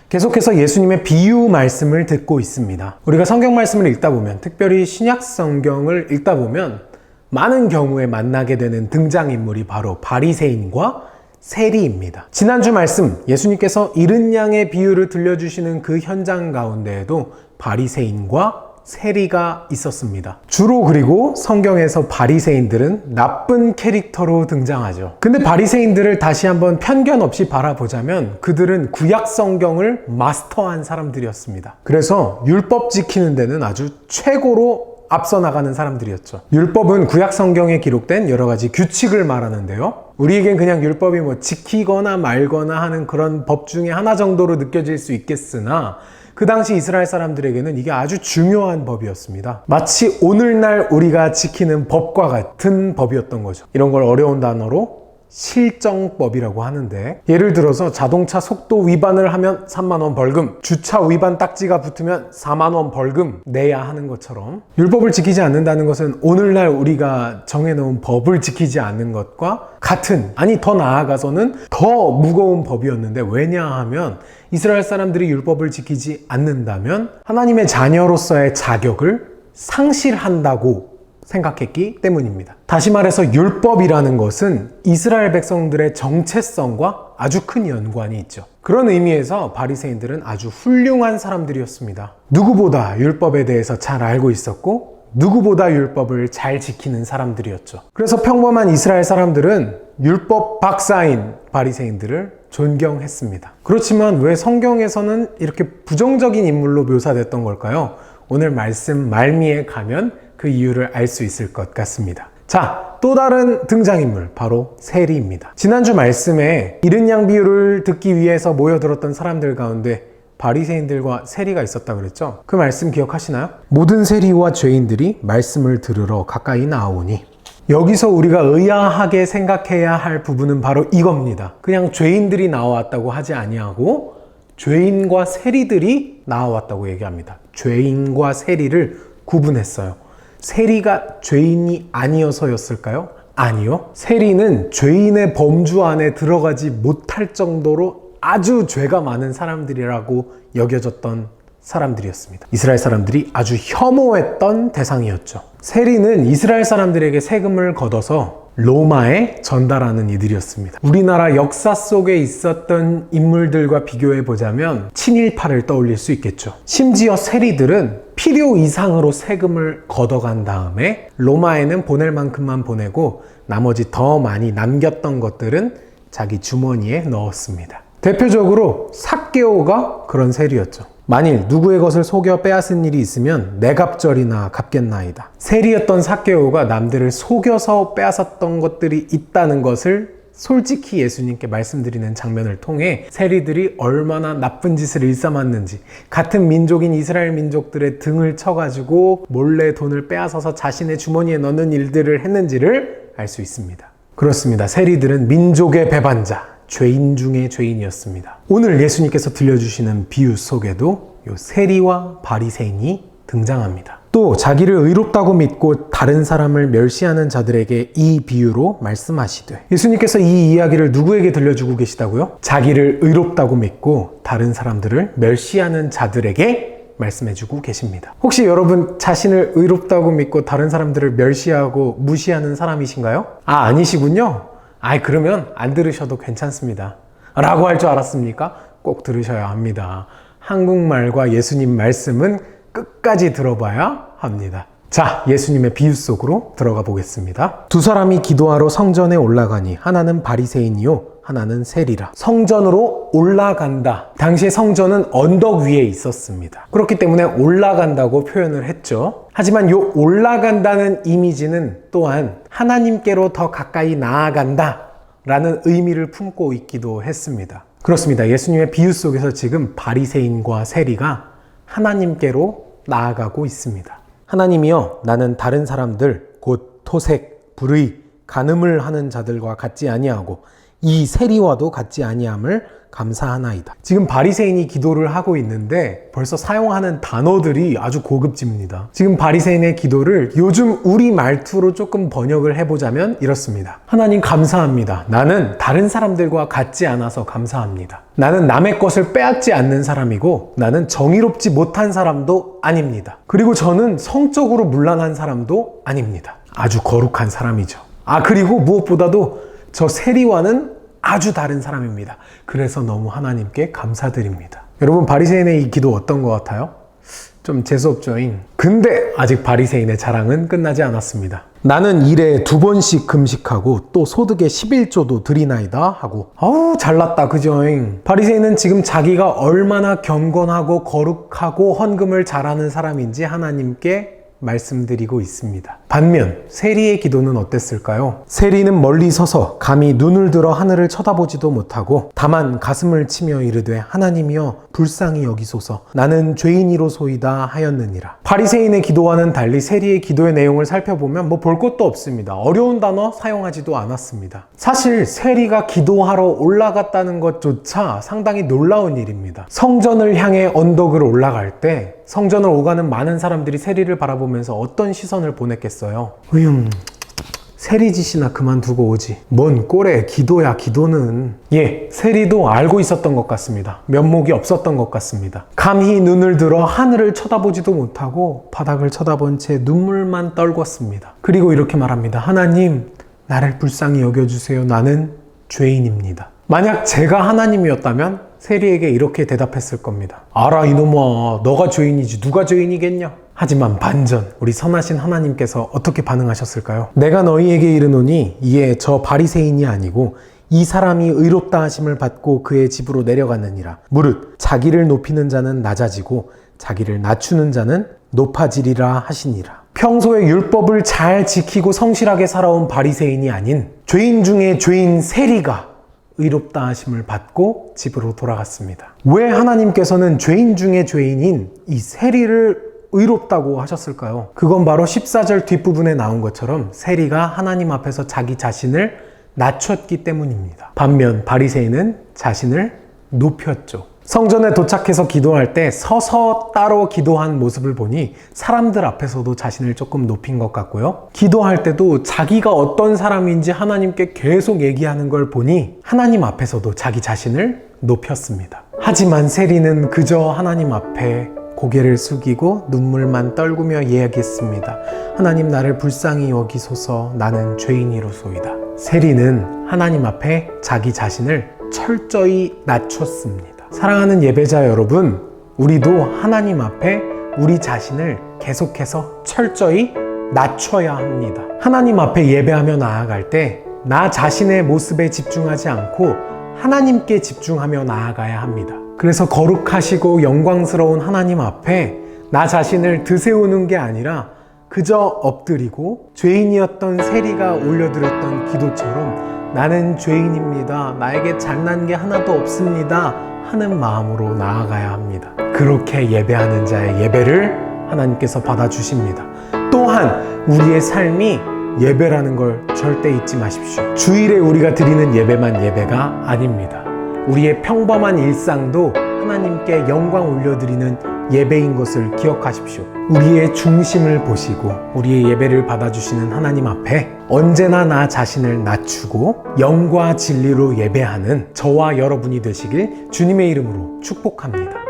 계속해서 예수님의 비유 말씀을 듣고 있습니다. 우리가 성경 말씀을 읽다 보면, 특별히 신약 성경을 읽다 보면 많은 경우에 만나게 되는 등장인물이 바로 바리새인과 세리입니다. 지난주 말씀, 예수님께서 잃은 양의 비유를 들려주시는 그 현장 가운데에도 바리새인과 세리가 있었습니다. 주로 그리고 성경에서 바리새인들은 나쁜 캐릭터로 등장하죠. 근데 바리새인들을 다시 한번 편견 없이 바라보자면 그들은 구약 성경을 마스터한 사람들이었습니다. 그래서 율법 지키는 데는 아주 최고로 앞서 나가는 사람들이었죠. 율법은 구약 성경에 기록된 여러 가지 규칙을 말하는데요. 우리에겐 그냥 율법이 지키거나 말거나 하는 그런 법 중에 하나 정도로 느껴질 수 있겠으나 그 당시 이스라엘 사람들에게는 이게 아주 중요한 법이었습니다. 마치 오늘날 우리가 지키는 법과 같은 법이었던 거죠. 이런 걸 어려운 단어로 실정법이라고 하는데, 예를 들어서 자동차 속도 위반을 하면 3만 원 벌금, 주차 위반 딱지가 붙으면 4만 원 벌금 내야 하는 것처럼 율법을 지키지 않는다는 것은 오늘날 우리가 정해놓은 법을 지키지 않는 것과 같은, 아니 더 나아가서는 더 무거운 법이었는데, 왜냐하면 이스라엘 사람들이 율법을 지키지 않는다면 하나님의 자녀로서의 자격을 상실한다고 생각했기 때문입니다. 다시 말해서 율법이라는 것은 이스라엘 백성들의 정체성과 아주 큰 연관이 있죠. 그런 의미에서 바리새인들은 아주 훌륭한 사람들이었습니다. 누구보다 율법에 대해서 잘 알고 있었고 누구보다 율법을 잘 지키는 사람들이었죠. 그래서 평범한 이스라엘 사람들은 율법 박사인 바리새인들을 존경했습니다. 그렇지만 왜 성경에서는 이렇게 부정적인 인물로 묘사됐던 걸까요? 오늘 말씀 말미에 가면 그 이유를 알 수 있을 것 같습니다. 자, 또 다른 등장인물, 바로 세리입니다. 지난주 말씀에 잃은 양 비유를 듣기 위해서 모여들었던 사람들 가운데 바리새인들과 세리가 있었다 그랬죠? 그 말씀 기억하시나요? 모든 세리와 죄인들이 말씀을 들으러 가까이 나오니, 여기서 우리가 의아하게 생각해야 할 부분은 바로 이겁니다. 그냥 죄인들이 나왔다고 하지 아니하고 죄인과 세리들이 나왔다고 얘기합니다. 죄인과 세리를 구분했어요. 세리가 죄인이 아니어서였을까요? 아니요. 세리는 죄인의 범주 안에 들어가지 못할 정도로 아주 죄가 많은 사람들이라고 여겨졌던 사람들이었습니다. 이스라엘 사람들이 아주 혐오했던 대상이었죠. 세리는 이스라엘 사람들에게 세금을 걷어서 로마에 전달하는 이들이었습니다. 우리나라 역사 속에 있었던 인물들과 비교해 보자면 친일파를 떠올릴 수 있겠죠. 심지어 세리들은 필요 이상으로 세금을 걷어간 다음에 로마에는 보낼 만큼만 보내고 나머지 더 많이 남겼던 것들은 자기 주머니에 넣었습니다. 대표적으로 삭개오가 그런 세리였죠. 만일 누구의 것을 속여 빼앗은 일이 있으면 내 갑절이나 갚겠나이다. 세리였던 삭개오가 남들을 속여서 빼앗았던 것들이 있다는 것을 솔직히 예수님께 말씀드리는 장면을 통해 세리들이 얼마나 나쁜 짓을 일삼았는지, 같은 민족인 이스라엘 민족들의 등을 쳐가지고 몰래 돈을 빼앗아서 자신의 주머니에 넣는 일들을 했는지를 알 수 있습니다. 그렇습니다. 세리들은 민족의 배반자, 죄인 중에 죄인이었습니다. 오늘 예수님께서 들려주시는 비유 속에도 이 세리와 바리새인이 등장합니다. 또 자기를 의롭다고 믿고 다른 사람을 멸시하는 자들에게 이 비유로 말씀하시되, 예수님께서 이 이야기를 누구에게 들려주고 계시다고요? 자기를 의롭다고 믿고 다른 사람들을 멸시하는 자들에게 말씀해주고 계십니다. 혹시 여러분 자신을 의롭다고 믿고 다른 사람들을 멸시하고 무시하는 사람이신가요? 아니시군요. 그러면 안 들으셔도 괜찮습니다. 라고 할 줄 알았습니까? 꼭 들으셔야 합니다. 한국말과 예수님 말씀은 끝까지 들어봐야 합니다. 자, 예수님의 비유 속으로 들어가 보겠습니다. 두 사람이 기도하러 성전에 올라가니 하나는 바리새인이요 하나는 세리라. 성전으로 올라간다. 당시에 성전은 언덕 위에 있었습니다. 그렇기 때문에 올라간다고 표현을 했죠. 하지만 이 올라간다는 이미지는 또한 하나님께로 더 가까이 나아간다 라는 의미를 품고 있기도 했습니다. 그렇습니다. 예수님의 비유 속에서 지금 바리새인과 세리가 하나님께로 나아가고 있습니다. 하나님이여, 나는 다른 사람들 곧 토색, 불의, 간음을 하는 자들과 같지 아니하고 이 세리와도 같지 아니함을 감사하나이다. 지금 바리새인이 기도를 하고 있는데 벌써 사용하는 단어들이 아주 고급집니다. 지금 바리새인의 기도를 요즘 우리 말투로 조금 번역을 해보자면 이렇습니다. 하나님 감사합니다. 나는 다른 사람들과 같지 않아서 감사합니다. 나는 남의 것을 빼앗지 않는 사람이고 나는 정의롭지 못한 사람도 아닙니다. 그리고 저는 성적으로 문란한 사람도 아닙니다. 아주 거룩한 사람이죠. 그리고 무엇보다도 저 세리와는 아주 다른 사람입니다. 그래서 너무 하나님께 감사드립니다. 여러분, 바리새인의 이 기도 어떤 것 같아요? 좀 재수없죠잉. 근데 아직 바리새인의 자랑은 끝나지 않았습니다. 나는 일에 2번씩 금식하고 또 소득의 11조도 드리나이다 하고, 잘났다 그죠잉. 바리새인은 지금 자기가 얼마나 경건하고 거룩하고 헌금을 잘하는 사람인지 하나님께 말씀드리고 있습니다. 반면 세리의 기도는 어땠을까요? 세리는 멀리 서서 감히 눈을 들어 하늘을 쳐다보지도 못하고 다만 가슴을 치며 이르되 하나님이여 불쌍히 여기소서 나는 죄인이로소이다 하였느니라. 바리새인의 기도와는 달리 세리의 기도의 내용을 살펴보면 볼 것도 없습니다. 어려운 단어 사용하지도 않았습니다. 사실 세리가 기도하러 올라갔다는 것조차 상당히 놀라운 일입니다. 성전을 향해 언덕을 올라갈 때 성전을 오가는 많은 사람들이 세리를 바라보면서 어떤 시선을 보냈겠어요? 세리짓이나 그만두고 오지. 뭔 꼴에 기도야 기도는. 세리도 알고 있었던 것 같습니다. 면목이 없었던 것 같습니다. 감히 눈을 들어 하늘을 쳐다보지도 못하고 바닥을 쳐다본 채 눈물만 떨궜습니다. 그리고 이렇게 말합니다. 하나님, 나를 불쌍히 여겨주세요. 나는 죄인입니다. 만약 제가 하나님이었다면 세리에게 이렇게 대답했을 겁니다. 알아 이놈아, 너가 죄인이지 누가 죄인이겠냐? 하지만 반전, 우리 선하신 하나님께서 어떻게 반응하셨을까요? 내가 너희에게 이르노니 이에 저 바리새인이 아니고 이 사람이 의롭다 하심을 받고 그의 집으로 내려갔느니라. 무릇 자기를 높이는 자는 낮아지고 자기를 낮추는 자는 높아지리라 하시니라. 평소에 율법을 잘 지키고 성실하게 살아온 바리새인이 아닌 죄인 중에 죄인 세리가 의롭다 하심을 받고 집으로 돌아갔습니다. 왜 하나님께서는 죄인 중에 죄인인 이 세리를 의롭다고 하셨을까요? 그건 바로 14절 뒷부분에 나온 것처럼 세리가 하나님 앞에서 자기 자신을 낮췄기 때문입니다. 반면 바리새인은 자신을 높였죠. 성전에 도착해서 기도할 때 서서 따로 기도한 모습을 보니 사람들 앞에서도 자신을 조금 높인 것 같고요. 기도할 때도 자기가 어떤 사람인지 하나님께 계속 얘기하는 걸 보니 하나님 앞에서도 자기 자신을 높였습니다. 하지만 세리는 그저 하나님 앞에 고개를 숙이고 눈물만 떨구며 이야기했습니다. 하나님, 나를 불쌍히 여기소서. 나는 죄인이로소이다. 세리는 하나님 앞에 자기 자신을 철저히 낮췄습니다. 사랑하는 예배자 여러분, 우리도 하나님 앞에 우리 자신을 계속해서 철저히 낮춰야 합니다. 하나님 앞에 예배하며 나아갈 때 나 자신의 모습에 집중하지 않고 하나님께 집중하며 나아가야 합니다. 그래서 거룩하시고 영광스러운 하나님 앞에 나 자신을 드세우는 게 아니라 그저 엎드리고 죄인이었던 세리가 올려드렸던 기도처럼 나는 죄인입니다. 나에게 잘난 게 하나도 없습니다. 하는 마음으로 나아가야 합니다. 그렇게 예배하는 자의 예배를 하나님께서 받아주십니다. 또한 우리의 삶이 예배라는 걸 절대 잊지 마십시오. 주일에 우리가 드리는 예배만 예배가 아닙니다. 우리의 평범한 일상도 하나님께 영광 올려드리는 예배인 것을 기억하십시오. 우리의 중심을 보시고 우리의 예배를 받아주시는 하나님 앞에 언제나 나 자신을 낮추고 영과 진리로 예배하는 저와 여러분이 되시길 주님의 이름으로 축복합니다.